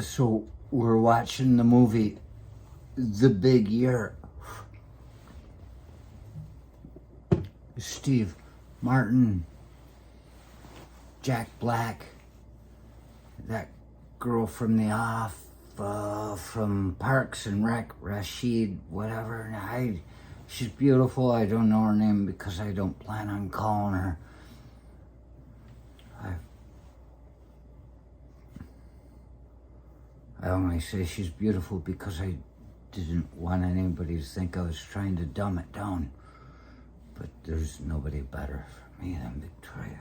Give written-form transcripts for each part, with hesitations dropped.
So we're watching the movie The Big Year. Steve Martin, Jack Black, that girl from The Off, from Parks and Rec, Rashid, whatever. She's beautiful. I don't know her name because I don't plan on calling her. I only say she's beautiful because I didn't want anybody to think I was trying to dumb it down. But there's nobody better for me than Victoria.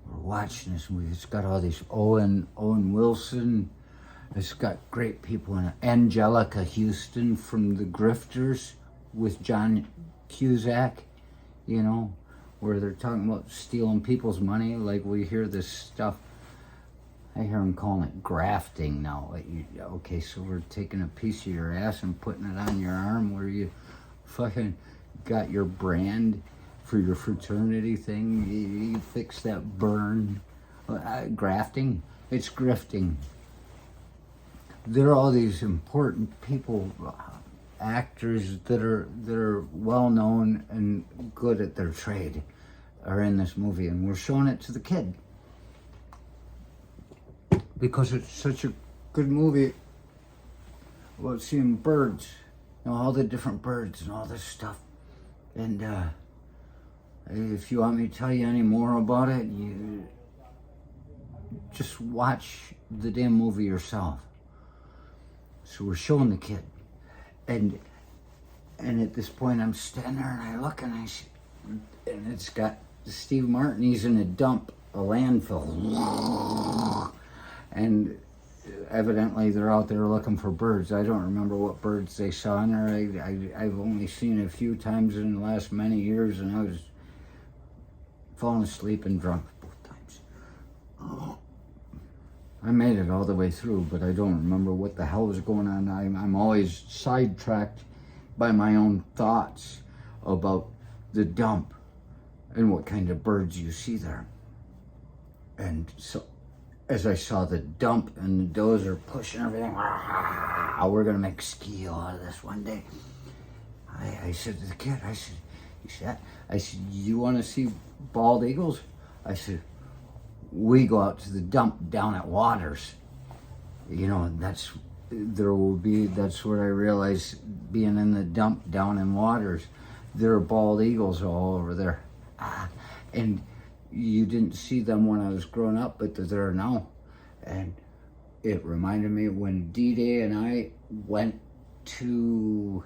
We're watching this movie. It's got all these Owen Wilson. It's got great people in it. Angelica Houston from The Grifters with John Cusack, you know, where they're talking about stealing people's money. Like we hear this stuff. I hear them calling it grafting now. Okay, so we're taking a piece of your ass and putting it on your arm where you fucking got your brand for your fraternity thing. You fix that burn. Grafting? It's grifting. There are all these important people, actors that are well known and good at their trade are in this movie, and we're showing it to the kid. Because it's such a good movie about seeing birds, you know, all the different birds and all this stuff. And if you want me to tell you any more about it, you just watch the damn movie yourself. So we're showing the kid, and at this point I'm standing there and I look and I see, and it's got Steve Martin. He's in a dump, a landfill. And evidently they're out there looking for birds. I don't remember what birds they saw in there. I've only seen it a few times in the last many years, and I was falling asleep and drunk both times. I made it all the way through, but I don't remember what the hell was going on. I'm always sidetracked by my own thoughts about the dump and what kind of birds you see there. And so as I saw the dump and the dozer pushing everything, we're gonna make skio out of this one day. I said to the kid, I said, you wanna see bald eagles? I said, we go out to the dump down at Waters. You know, that's what I realized being in the dump down in Waters. There are bald eagles all over there. And you didn't see them when I was growing up, but they're there now. And it reminded me when D-Day and I went to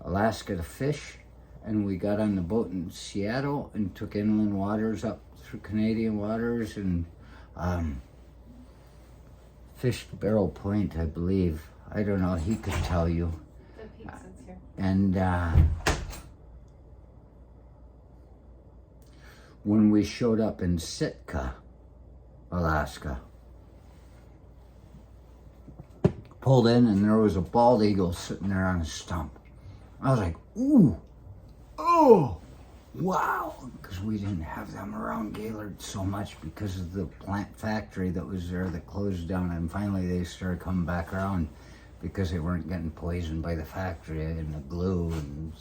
Alaska to fish, and we got on the boat in Seattle and took inland waters up through Canadian waters and fished Barrel Point, I believe. I don't know, he could tell you. The peak sits here. And when we showed up in Sitka, Alaska, pulled in and there was a bald eagle sitting there on a stump. I was like, ooh, oh, wow, because we didn't have them around Gaylord so much because of the plant factory that was there that closed down, and finally they started coming back around because they weren't getting poisoned by the factory and the glue. And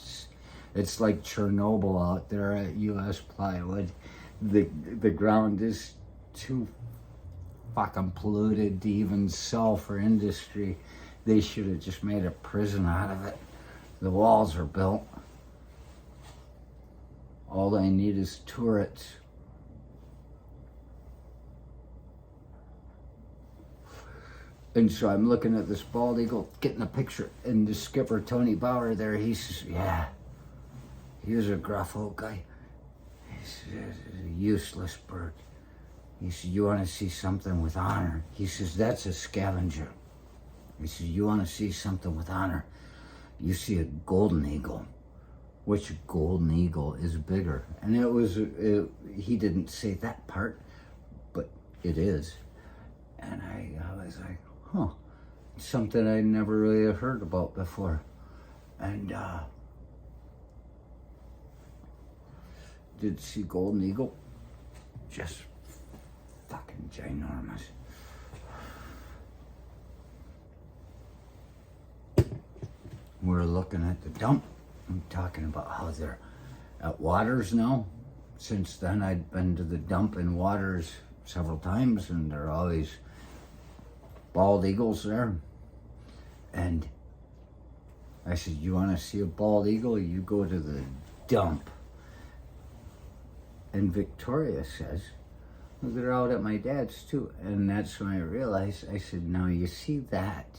it's like Chernobyl out there at U.S. Plywood. The ground is too fucking polluted to even sell for industry. They should have just made a prison out of it. The walls are built. All they need is turrets. And so I'm looking at this bald eagle, getting a picture, and the skipper, Tony Bauer, there, he says, yeah, he was a gruff old guy. He says, a useless bird. He said, you want to see something with honor? He says, that's a scavenger. He says, you want to see something with honor? You see a golden eagle. Which golden eagle is bigger? And he didn't say that part, but it is. And I was like, huh, something I never really heard about before. And did see golden eagle, just fucking ginormous. We're looking at the dump. I'm talking about how they're at Waters now. Since then, I'd been to the dump in Waters several times, and there are all these bald eagles there. And I said, you want to see a bald eagle? You go to the dump. And Victoria says, well, they're out at my dad's too. And that's when I realized, I said, now you see that?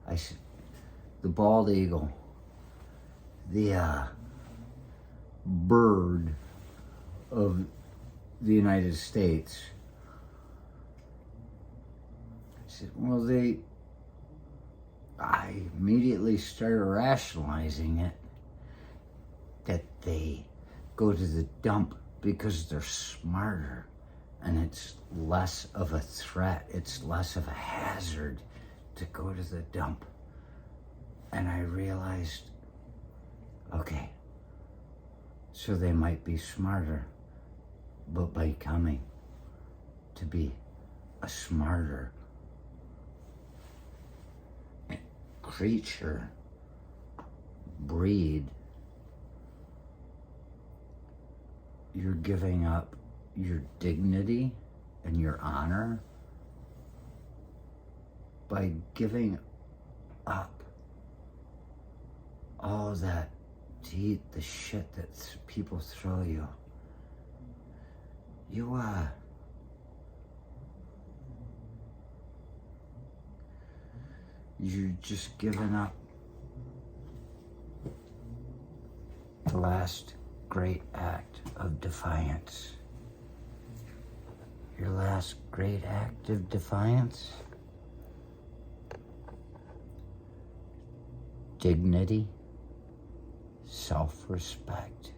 I said, the bald eagle, the bird of the United States. I said, well, I immediately started rationalizing it, that they go to the dump because they're smarter and it's less of a threat, it's less of a hazard to go to the dump. And I realized, okay, so they might be smarter, but by coming to be a smarter creature, breed, you're giving up your dignity and your honor by giving up all that to eat the shit that people throw you. You're just giving up the last great act of defiance. Your last great act of defiance? Dignity, self-respect.